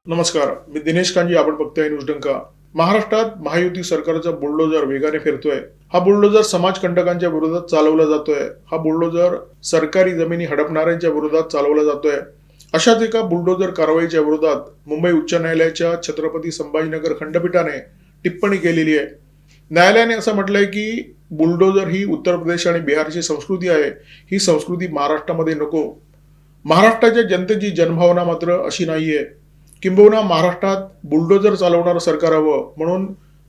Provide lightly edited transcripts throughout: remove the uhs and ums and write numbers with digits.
नमस्कार, मी दिनेश कांजी. आपण बघताय न्यूज डंका. महाराष्ट्रात महायुती सरकारचा बुलडोजर वेगाने फिरतोय. हा बुलडोजर समाजकंटकांच्या विरोधात चालवला जातोय. हा बुलडोजर सरकारी जमिनी हडपणाऱ्यांच्या विरोधात चालवला जातोय. अशाच एका बुलडोजर कारवाईच्या विरोधात मुंबई उच्च न्यायालयाच्या छत्रपती संभाजीनगर खंडपीठाने टिप्पणी केलेली आहे. न्यायालयाने असं म्हटलंय की बुलडोजर ही उत्तर प्रदेश आणि बिहारची संस्कृती आहे. ही संस्कृती महाराष्ट्रामध्ये नको. महाराष्ट्राच्या जनतेची जनभावना मात्र अशी नाहीये. किंबहुना महाराष्ट्रात बुलडोजर चालवणारं सरकार हवं म्हणून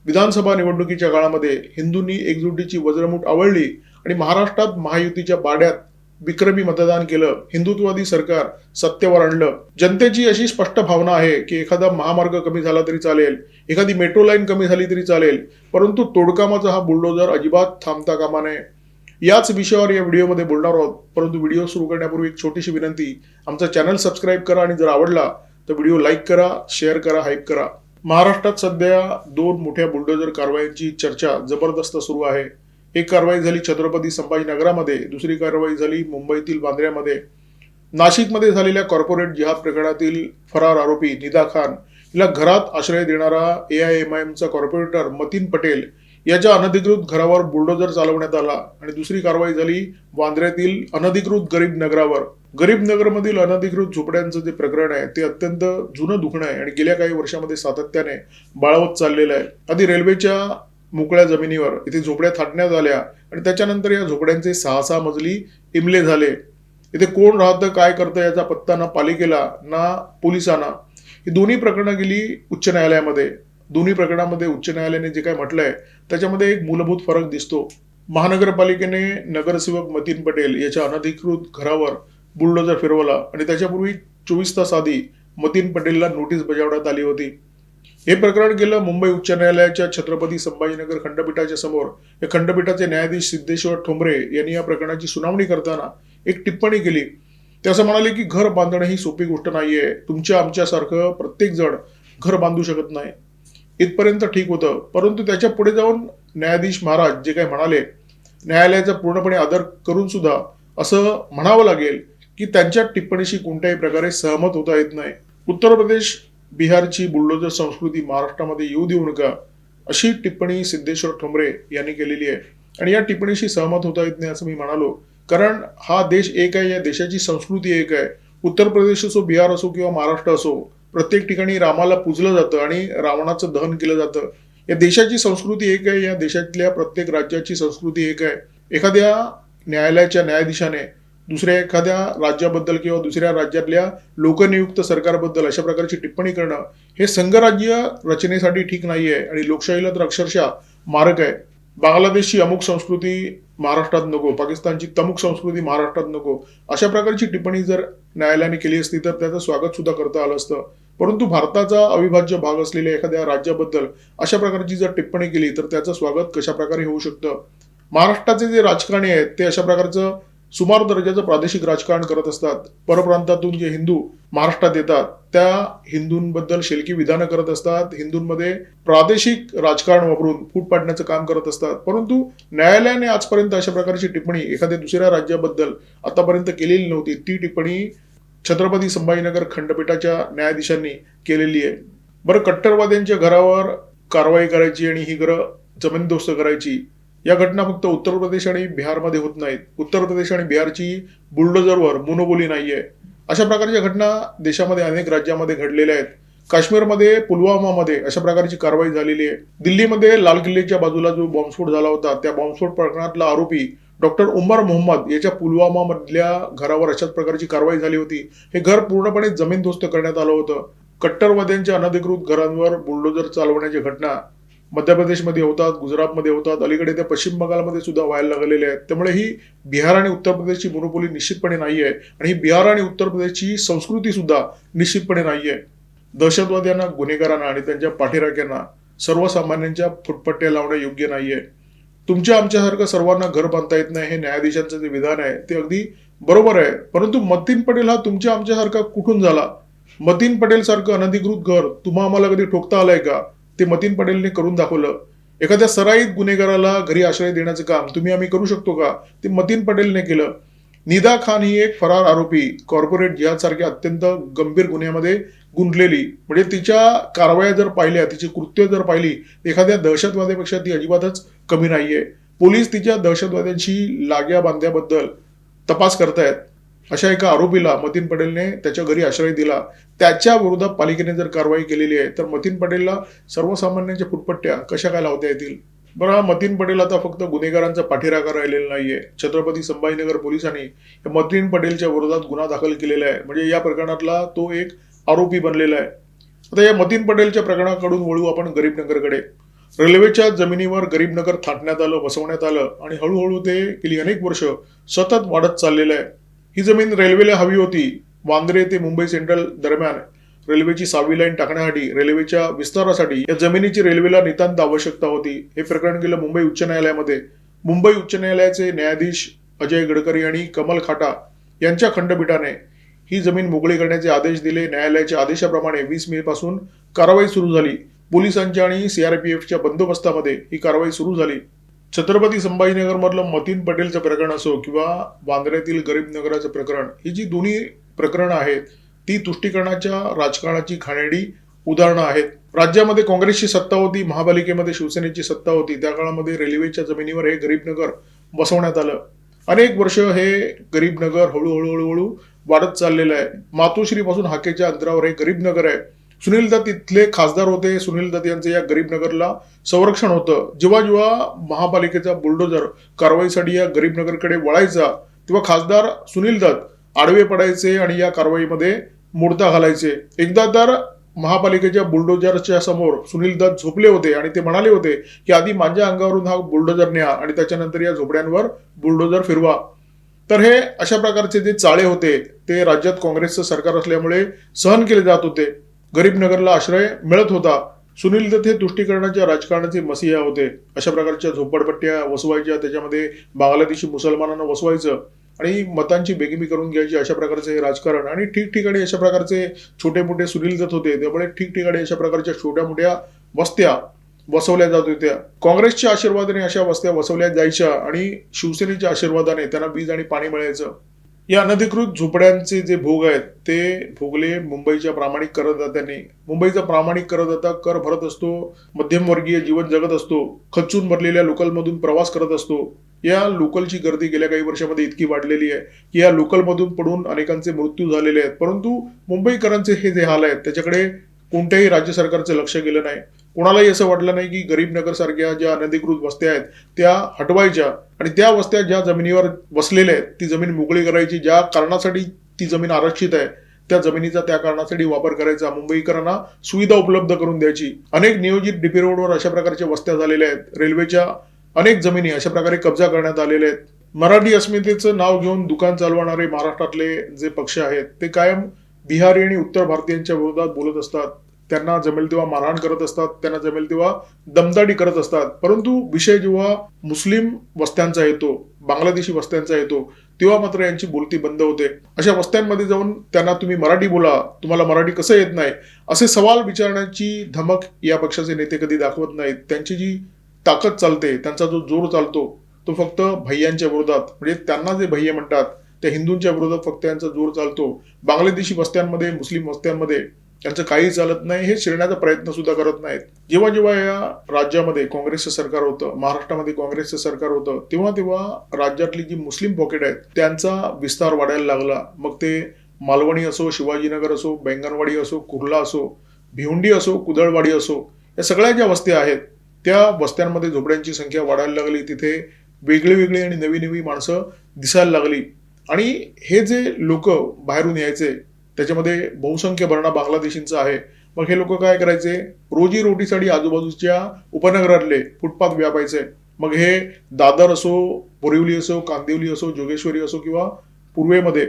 विधानसभा निवडणुकीच्या काळामध्ये हिंदूंनी एकजुटीची वज्रमूठ आवळली आणि महाराष्ट्रात महायुतीच्या पाड्यात विक्रमी मतदान केलं. हिंदुत्ववादी सरकार सत्तेवर आणलं. जनतेची अशी स्पष्ट भावना आहे की एखादा महामार्ग कमी झाला तरी चालेल, एखादी मेट्रो लाईन कमी झाली तरी चालेल, परंतु तोडकामाचा हा बुलडोजर अजिबात थांबता कामा नये. याच विषयावर या व्हिडिओमध्ये बोलणार आहोत. परंतु व्हिडिओ सुरू करण्यापूर्वी एक छोटीशी विनंती, आमचा चॅनल सबस्क्राईब करा आणि जर आवडला तर व्हिडिओ लाईक करा, शेअर करा, हाईप करा. महाराष्ट्रात सध्या दोन मोठ्या बुलडोजर कारवायांची चर्चा जबरदस्त सुरू आहे. एक कारवाई झाली छत्रपती संभाजीनगरामध्ये, दुसरी कारवाई झाली मुंबईतील वांद्र्यामध्ये. नाशिकमध्ये झालेल्या कॉर्पोरेट जिहाद प्रकरणातील फरार आरोपी निदा खान हिला घरात आश्रय देणारा AIMIMचा कॉर्पोरेटर मतीन पटेल याच्या अनधिकृत घरावर बुलडोजर चालवण्यात आला. आणि दुसरी कारवाई झाली वांद्र्यातील अनधिकृत गरीब नगरावर. गरीब नगरमधील अनधिकृत झोपड्यांचं जे प्रकरण आहे ते अत्यंत जुनं दुखणं आहे आणि गेल्या काही वर्षामध्ये सातत्याने बाळवत चाललेलं आहे. आधी रेल्वेच्या मोकळ्या जमिनीवर इथे झोपड्या थाटण्यात आल्या आणि त्याच्यानंतर या झोपड्यांचे 6-6 मजली इमले झाले. इथे कोण राहतं, काय करतं याचा पत्ता ना पालिकेला ना पोलिसांना. ही दोन्ही प्रकरणं गेली उच्च न्यायालयामध्ये. दोन्ही प्रकरणामध्ये उच्च न्यायालयाने जे काय म्हटलंय त्याच्यामध्ये एक मूलभूत फरक दिसतो. महानगरपालिकेने नगरसेवक मतीन पटेल याच्या अनधिकृत घरावर बुलडोजर फिरवला आणि त्याच्यापूर्वी 24 तास आधी मतीन पटेलला नोटीस बजावण्यात आली होती. हे प्रकरण गेलं मुंबई उच्च न्यायालयाच्या छत्रपती संभाजीनगर खंडपीठाच्या समोर. या खंडपीठाचे न्यायाधीश सिद्धेश्वर ठोंबरे यांनी या प्रकरणाची सुनावणी करताना एक टिप्पणी केली. ते असं म्हणाले की घर बांधणं ही सोपी गोष्ट नाहीये. तुमच्या आमच्यासारखं प्रत्येक जण घर बांधू शकत नाही. इथपर्यंत ठीक होतं, परंतु त्याच्या पुढे जाऊन न्यायाधीश महाराज जे काही म्हणाले, न्यायालयाचा पूर्णपणे आदर करून सुद्धा असं म्हणावं लागेल की त्यांच्या टिप्पणीशी कोणत्याही प्रकारे सहमत होता येत नाही. उत्तर प्रदेश बिहारची बुलडोजर संस्कृती महाराष्ट्रामध्ये येऊ देऊ नका, अशी टिप्पणी सिद्धेश्वर ठोंबरे यांनी केलेली आहे. आणि या टिप्पणीशी सहमत होता येत नाही असं मी म्हणालो, कारण हा देश एक आहे, या देशाची संस्कृती एक आहे. उत्तर प्रदेश असो, बिहार असो किंवा महाराष्ट्र असो, प्रत्येक ठिकाणी रामाला पूजलं जातं आणि रावणाचं दहन केलं जातं. या देशाची संस्कृती एक आहे, या देशातल्या प्रत्येक राज्याची संस्कृती एक आहे. एखाद्या न्यायालयाच्या न्यायाधीशाने दुसऱ्या एखाद्या राज्याबद्दल किंवा दुसऱ्या राज्यातल्या लोकनियुक्त सरकारबद्दल अशा प्रकारची टिप्पणी करणं हे संघराज्य रचनेसाठी ठीक नाहीये आणि लोकशाहीला तर अक्षरशः मारक आहे. बांगलादेशची अमुक संस्कृती महाराष्ट्रात नको, पाकिस्तानची तमुक संस्कृती महाराष्ट्रात नको, अशा प्रकारची टिप्पणी जर न्यायालयाने केली असती तर त्याचं स्वागत सुद्धा करता आलं असतं. परंतु भारताचा अविभाज्य भाग असलेल्या एखाद्या राज्याबद्दल अशा प्रकारची जर टिप्पणी केली तर त्याचं स्वागत कशा प्रकारे होऊ शकतं. महाराष्ट्राचे जे राजकारणी आहेत ते अशा प्रकारचं सुमार दर्जाचं प्रादेशिक राजकारण करत असतात. परप्रांतातून जे हिंदू महाराष्ट्रात येतात त्या हिंदूंबद्दल शेलकी विधानं करत असतात. हिंदूंमध्ये प्रादेशिक राजकारण वापरून फूट पाडण्याचं काम करत असतात. परंतु न्यायालयाने आजपर्यंत अशा प्रकारची टिप्पणी एखाद्या दुसऱ्या राज्याबद्दल आतापर्यंत केलेली नव्हती. ती टिप्पणी छत्रपती संभाजीनगर खंडपीठाच्या न्यायाधीशांनी केलेली आहे. बरं, कट्टरवाद्यांच्या घरावर कारवाई करायची आणि ही घरं जमीनदोस्त करायची, या घटना फक्त उत्तर प्रदेश आणि बिहारमध्ये होत नाहीत. उत्तर प्रदेश आणि बिहारची बुलडोजरवर मोनोपोली नाहीये. अशा प्रकारच्या घटना देशामध्ये अनेक राज्यामध्ये घडलेल्या आहेत. काश्मीरमध्ये पुलवामामध्ये अशा प्रकारची कारवाई झालेली आहे. दिल्लीमध्ये लाल किल्ल्याच्या बाजूला जो बॉम्बस्फोट झाला होता त्या बॉम्बस्फोट प्रकरणातला आरोपी डॉक्टर उमर मोहम्मद याच्या पुलवामा मधल्या घरावर अशाच प्रकारची कारवाई झाली होती. हे घर पूर्णपणे जमीनदोस्त करण्यात आलं होतं. कट्टरवाद्यांच्या अनधिकृत घरांवर बुलडोजर चालवण्याच्या घटना मध्य प्रदेशमध्ये होतात, गुजरातमध्ये होतात, अलीकडे त्या पश्चिम बंगालमध्ये सुद्धा व्हायला लागलेले आहेत. त्यामुळे ही बिहार आणि उत्तर प्रदेशची मोनोपोली निश्चितपणे नाहीये आणि ही बिहार आणि उत्तर प्रदेशची संस्कृती सुद्धा निश्चितपणे नाहीये. दहशतवाद्यांना, गुन्हेगारांना आणि त्यांच्या पाठीराख्यांना सर्वसामान्यांच्या फुटपट्ट्या लावणं योग्य नाहीये. तुमच्या आमच्यासारखं सर्वांना घर बांधता येत नाही हे न्यायाधीशांचं जे विधान आहे ते अगदी बरोबर आहे. परंतु मतीन पटेल हा तुमच्या आमच्यासारखा कुठून झाला? मतीन पटेल सारखं अनधिकृत घर तुम्हा आम्हाला कधी ठोकता आलंय का? ते मतीन पटेलने करून दाखवलं. एखाद्या सराईत गुन्हेगाराला घरी आश्रय देण्याचं काम तुम्ही आम्ही करू शकतो का? ते मतीन पटेलने केलं. निदा खान ही एक फरार आरोपी कॉर्पोरेट जिहाद सारख्या अत्यंत गंभीर गुन्ह्यामध्ये गुंतलेली, म्हणजे तिच्या कारवाया जर पाहिल्या, तिची कृत्य जर पाहिली, एखाद्या दहशतवाद्यापेक्षा ती अजिबातच कमी नाहीये. पोलीस तिच्या दहशतवाद्यांशी लाग्या बांधल्याबद्दल तपास करतायत. अशा एका आरोपीला मतीन पटेलने त्याच्या घरी आश्रय दिला, त्याच्या विरोधात पालिकेने जर कारवाई केलेली आहे, तर मतीन पटेलला सर्वसामान्यांच्या फुटपट्ट्या कशा काय लावता येतील? बरं, हा मतीन पटेल आता फक्त गुन्हेगारांचा पाठीराखा राहिलेला नाहीये. छत्रपती संभाजीनगर पोलिसांनी या मतीन पटेलच्या विरोधात गुन्हा दाखल केलेला आहे. म्हणजे या प्रकरणातला तो एक आरोपी बनलेला आहे. आता या मतीन पटेलच्या प्रकरणाकडून वळू आपण गरीबनगरकडे. रेल्वेच्या जमिनीवर गरीबनगर थाटण्यात आलं, बसवण्यात आलं आणि हळूहळू ते गेली अनेक वर्ष सतत वाढत चाललेलं आहे. ही जमीन रेल्वेला हवी होती. वांद्रे ते मुंबई सेंट्रल दरम्यान रेल्वेची 6वी लाईन टाकण्यासाठी, रेल्वेच्या विस्तारासाठी या जमिनीची रेल्वेला नितांत आवश्यकता होती. हे प्रकरण गेलं मुंबई उच्च न्यायालयामध्ये. मुंबई उच्च न्यायालयाचे न्यायाधीश अजय गडकरी आणि कमल खाटा यांच्या खंडपीठाने ही जमीन मोकळी करण्याचे आदेश दिले. न्यायालयाच्या आदेशाप्रमाणे 20 मे पासून कारवाई सुरू झाली. पोलिसांच्या आणि सीआरपीएफच्या बंदोबस्तामध्ये ही कारवाई सुरू झाली. छत्रपती संभाजीनगर मधलं मतीन पटेलचं प्रकरण असो किंवा वांद्र्यातील गरीबनगराचं प्रकरण, ही जी दोन्ही प्रकरणं आहेत ती तुष्टीकरणाच्या राजकारणाची घाणेरडी उदाहरणं आहेत. राज्यामध्ये काँग्रेसची सत्ता होती, महापालिकेमध्ये शिवसेनेची सत्ता होती. त्या काळामध्ये रेल्वेच्या जमिनीवर हे गरीबनगर बसवण्यात आलं. अनेक वर्ष हे गरीबनगर हळूहळू वाढत चाललेलं आहे. मातोश्री पासून हाकेच्या अंतरावर हे गरीबनगर आहे. सुनील दत्त इथले खासदार होते. सुनील दत्त यांचं या गरीबनगरला संरक्षण होतं. जेव्हा जेव्हा महापालिकेचा बुलडोजर कारवाईसाठी या गरीबनगरकडे वळायचा, तेव्हा खासदार सुनील दत्त आडवे पडायचे आणि या कारवाईमध्ये मोडता घालायचे. एकदा तर महापालिकेच्या बुलडोजरच्या समोर सुनील दत्त झोपले होते आणि ते म्हणाले होते की आधी माझ्या अंगावरून हा बुलडोजर न्या आणि त्याच्यानंतर या झोपड्यांवर बुलडोजर फिरवा. तर हे अशा प्रकारचे जे चाळे होते ते राज्यात काँग्रेसचं सरकार असल्यामुळे सहन केले जात होते. गरीबनगरला आश्रय मिळत होता. सुनील दत्त हे तुष्टीकरणाच्या राजकारणाचे मसिहा होते. अशा प्रकारच्या झोपडपट्ट्या वसवायच्या, त्याच्यामध्ये बांगलादेशी मुसलमानांना वसवायचं आणि मतांची बेगिमी करून घ्यायची, अशा प्रकारचे राजकारण. आणि ठिकठिकाणी अशा प्रकारचे छोटे मोठे सुनील दत्त होते, त्यामुळे ठिकठिकाणी अशा प्रकारच्या छोट्या मोठ्या वस्त्या बसवल्या जात होत्या. काँग्रेसच्या आशीर्वादाने अशा वस्त्या बसवल्या जायच्या आणि शिवसेनेच्या आशीर्वादाने त्यांना वीज आणि पाणी मिळायचं. या अनधिकृत झोपड्यांचे जे भोग आहेत ते भोगले मुंबईच्या प्रामाणिक करदात्यांनी. मुंबईचा प्रामाणिक करदाता कर भरत असतो, मध्यमवर्गीय जीवन जगत असतो, खचून भरलेल्या लोकलमधून प्रवास करत असतो. या लोकलची गर्दी गेल्या काही वर्षामध्ये इतकी वाढलेली आहे की या लोकलमधून पडून अनेकांचे मृत्यू झालेले आहेत. परंतु मुंबईकरांचे हे जे हाल आहेत त्याच्याकडे कोणत्याही राज्य सरकारचं लक्ष गेलं नाही. कोणालाही असं वाटलं नाही की गरीबनगर सारख्या ज्या अनधिकृत वस्त्या आहेत त्या हटवायच्या आणि त्या वस्त्या ज्या जमिनीवर बसलेल्या आहेत ती जमीन मोकळी करायची. ज्या कारणासाठी ती जमीन आरक्षित आहे त्या जमिनीचा त्या कारणासाठी वापर करायचा, मुंबईकरांना सुविधा उपलब्ध करून द्यायची. अनेक नियोजित डीपी रोडवर अशा प्रकारच्या वस्त्या झालेल्या आहेत. रेल्वेच्या अनेक जमिनी अशा प्रकारे कब्जा करण्यात आलेल्या आहेत. मराठी अस्मितेचं नाव घेऊन दुकान चालवणारे महाराष्ट्रातले जे पक्ष आहेत ते कायम बिहारी आणि उत्तर भारतीयांच्या विरोधात बोलत असतात. त्यांना जमेल तेव्हा मारहाण करत असतात, त्यांना जमेल तेव्हा दमदाटी करत असतात. परंतु विषय जेव्हा मुस्लिम वस्त्यांचा येतो, बांगलादेशी वस्त्यांचा येतो, तेव्हा मात्र यांची बोलती बंद होते. अशा वस्त्यांमध्ये जाऊन त्यांना तुम्ही मराठी बोला, तुम्हाला मराठी कसं येत नाही, असे सवाल विचारण्याची धमक या पक्षाचे नेते कधी दाखवत नाहीत. त्यांची जी ताकद चालते, त्यांचा जो जोर चालतो तो फक्त भैयांच्या विरोधात, म्हणजे त्यांना जे भैया म्हणतात त्या हिंदूंच्या विरोधात फक्त यांचा जोर चालतो. बांगलादेशी वस्त्यांमध्ये, मुस्लिम वस्त्यांमध्ये यांचं काही चालत नाही. हे शिरण्याचा प्रयत्न सुद्धा करत नाहीत. जेव्हा जेव्हा या राज्यामध्ये काँग्रेसचं सरकार होतं, महाराष्ट्रामध्ये काँग्रेसचं सरकार होतं, तेव्हा तेव्हा राज्यातली जी मुस्लिम पॉकेट आहेत त्यांचा विस्तार वाढायला लागला. मग ते मालवणी असो, शिवाजीनगर असो, बैंगनवाडी असो, कुर्ला असो, भिवंडी असो, कुदळवाडी असो, या सगळ्या ज्या वस्त्या आहेत त्या वस्त्यांमध्ये झोपड्यांची संख्या वाढायला लागली. तिथे वेगळी वेगळी आणि नवी नवी माणसं दिसायला लागली. आणि हे जे लोक बाहेरून यायचे त्याच्यामध्ये बहुसंख्य भरणा बांगलादेशींचा आहे. मग हे लोक काय करायचे, रोजी रोटीसाठी आजूबाजूच्या उपनगरातले फुटपाथ व्यापायचे. मग हे दादर असो, बोरिवली असो, कांदिवली असो, जोगेश्वरी असो किंवा पूर्वेमध्ये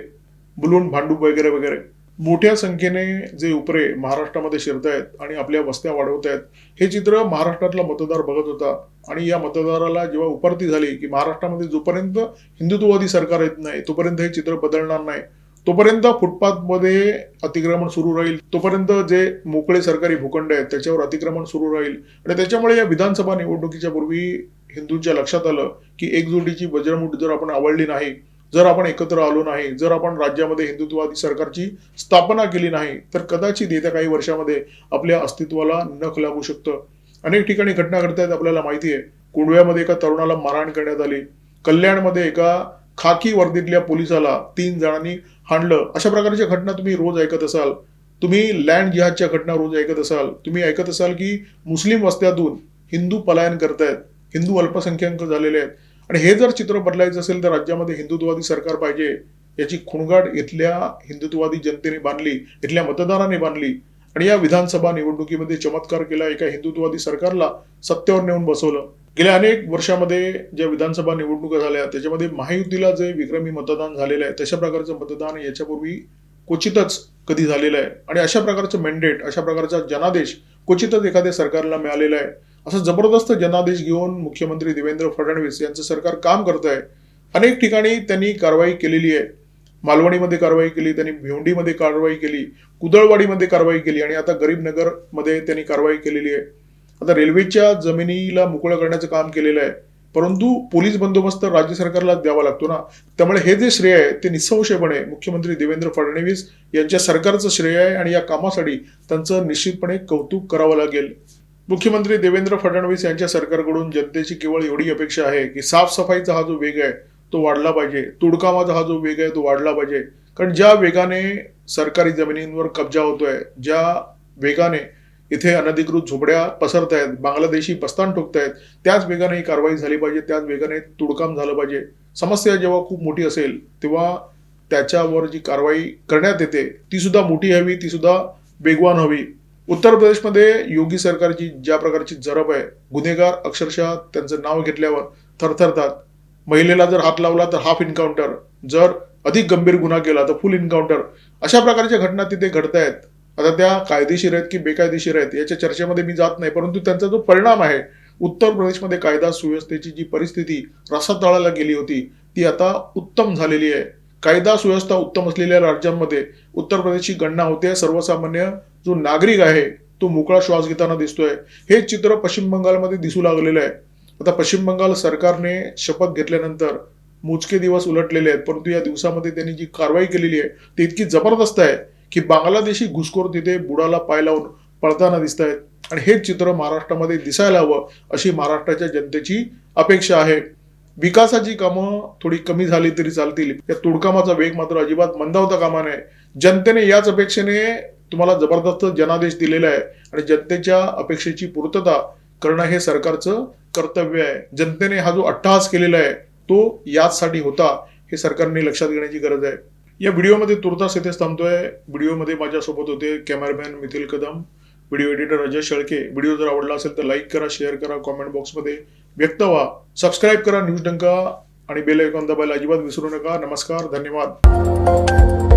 बुलूण, भांडूप वगैरे वगैरे मोठ्या संख्येने जे उपरे महाराष्ट्रामध्ये शिरत आहेत आणि आपल्या वस्त्या वाढवत आहेत, हे चित्र महाराष्ट्रातला मतदार बघत होता. आणि या मतदाराला जेव्हा उपरती झाली की महाराष्ट्रामध्ये जोपर्यंत हिंदुत्ववादी सरकार येत नाही तोपर्यंत हे चित्र बदलणार नाही, तोपर्यंत फुटपाथमध्ये अतिक्रमण सुरू राहील, तोपर्यंत जे मोकळे सरकारी भूखंड आहेत त्याच्यावर अतिक्रमण सुरू राहील. आणि त्याच्यामुळे या विधानसभा निवडणुकीच्या पूर्वी हिंदूंच्या लक्षात आलं की एकजुटीची वज्रमुठ जर आपण आवडली नाही जर आपण एकत्र आलो नाही, जर आपण राज्यामध्ये हिंदुत्ववादी सरकारची स्थापना केली नाही, तर कदाचित येत्या काही वर्षामध्ये आपल्या अस्तित्वाला नख लागू शकतं. अनेक ठिकाणी घटना घडतायत, आपल्याला माहिती आहे. कुंडव्यामध्ये एका तरुणाला मारहाण करण्यात आली. कल्याणमध्ये एका खाकी वर्दीतल्या पोलिसाला 3 जणांनी हाणलं. अशा प्रकारच्या घटना तुम्ही रोज ऐकत असाल. तुम्ही लँड जिहादच्या घटना रोज ऐकत असाल. तुम्ही ऐकत असाल की मुस्लिम वस्त्यातून हिंदू पलायन करतायत, हिंदू अल्पसंख्याक झालेले आहेत. आणि हे जर चित्र बदलायचं असेल तर राज्यामध्ये हिंदुत्ववादी सरकार पाहिजे, याची खुणगाठ इथल्या हिंदुत्ववादी जनतेने बांधली, इथल्या मतदारांनी बांधली. आणि या विधानसभा निवडणुकीमध्ये चमत्कार केला. एका हिंदुत्ववादी सरकारला सत्तेवर नेऊन बसवलं. गेल्या अनेक वर्षामध्ये ज्या विधानसभा निवडणुका झाल्या त्याच्यामध्ये महायुतीला जे विक्रमी मतदान झालेलं आहे, तशा प्रकारचं मतदान याच्यापूर्वी क्वचितच कधी झालेलं आहे. आणि अशा प्रकारचं मॅन्डेट, अशा प्रकारचा जनादेश क्वचितच एखाद्या सरकारला मिळालेला आहे. असं जबरदस्त जनादेश घेऊन मुख्यमंत्री देवेंद्र फडणवीस यांचं सरकार काम करत आहे. अनेक ठिकाणी त्यांनी कारवाई केलेली आहे. मालवणीमध्ये कारवाई केली, त्यांनी भिवंडीमध्ये कारवाई केली, कुदळवाडीमध्ये कारवाई केली आणि आता गरीबनगरमध्ये त्यांनी कारवाई केलेली आहे. आता रेल्वेच्या जमिनीला मोकळं करण्याचं काम केलेलं आहे. परंतु पोलीस बंदोबस्त राज्य सरकारला द्यावा लागतो ना. त्यामुळे हे जे श्रेय आहे ते निसंशयपणे मुख्यमंत्री देवेंद्र फडणवीस यांच्या सरकारचं श्रेय आहे आणि या कामासाठी त्यांचं निश्चितपणे कौतुक करावं लागेल. मुख्यमंत्री देवेंद्र फडणवीस यांच्या सरकारकडून जनतेची केवळ एवढी अपेक्षा आहे की साफसफाईचा हा जो वेग आहे तो वाढला पाहिजे, तोडकामाचा हा जो वेग आहे तो वाढला पाहिजे. कारण ज्या वेगाने सरकारी जमिनींवर कब्जा होतोय, ज्या वेगाने इथे अनधिकृत झोपड्या पसरत आहेत, बांगलादेशी बस्तान ठोकतायत, त्याच वेगाने ही कारवाई झाली पाहिजे, त्याच वेगाने तोडकाम झालं पाहिजे. समस्या जेव्हा खूप मोठी असेल तेव्हा त्याच्यावर जी कारवाई करण्यात येते ती सुद्धा मोठी हवी, ती सुद्धा वेगवान हवी. उत्तर प्रदेशमध्ये योगी सरकारची ज्या प्रकारची जरब आहे, गुन्हेगार अक्षरशः त्यांचं नाव घेतल्यावर थरथरतात. महिलेला जर हात लावला तर हाफ इन्काउंटर, जर अधिक गंभीर गुन्हा केला तर फुल इन्काउंटर. अशा प्रकारच्या घटना तिथे घडतायत. आता त्या कायदेशीर आहेत की बेकायदेशीर आहेत याच्या चर्चेमध्ये मी जात नाही, परंतु त्यांचा जो परिणाम आहे, उत्तर प्रदेशमध्ये कायदा सुव्यवस्थेची जी परिस्थिती रसातळाला गेली होती ती आता उत्तम झालेली आहे. कायदा सुव्यवस्था उत्तम असलेल्या राज्यांमध्ये उत्तर प्रदेशची गणना होते. सर्वसामान्य जो नागरिक आहे तो मोकळा श्वास घेताना दिसतोय. हे चित्र पश्चिम बंगालमध्ये दिसू लागलेलं आहे. आता पश्चिम बंगाल सरकारने शपथ घेतल्यानंतर मोजके दिवस उलटलेले आहेत, परंतु या दिवसामध्ये त्यांनी जी कारवाई केलेली आहे ती इतकी जबरदस्त आहे की बांगलादेशी घुसखोर तिथे बुडाला पाय लावून पळताना दिसत आहेत. आणि हे चित्र महाराष्ट्रामध्ये दिसायला हवं अशी महाराष्ट्राच्या जनतेची अपेक्षा आहे. विकासाची कामं थोडी कमी झाली तरी चालतील, या तोडकामाचा वेग मात्र अजिबात मंदावता कामा नये. जनतेने याच अपेक्षेने तुम्हाला जबरदस्त जनादेश दिलेला आहे आणि जनतेच्या अपेक्षेची पूर्तता करणं हे सरकारचं कर्तव्य आहे. जनतेने हा जो अट्टहास केलेला आहे तो याचसाठी होता, हे सरकारने लक्षात घेण्याची गरज आहे. या व्हिडिओमध्ये तुर्तास येथेच थांबतोय. व्हिडिओमध्ये माझ्यासोबत होते cameraman methyl Kadam, video editor Ajay Shelke. Video जर आवडला असेल तर लाईक करा, शेअर करा, कॉमेंट बॉक्समध्ये व्यक्त व्हा, सबस्क्राईब करा न्यूज डंका आणि बेल आयकॉन दाबायला अजिबात विसरू नका. नमस्कार, धन्यवाद.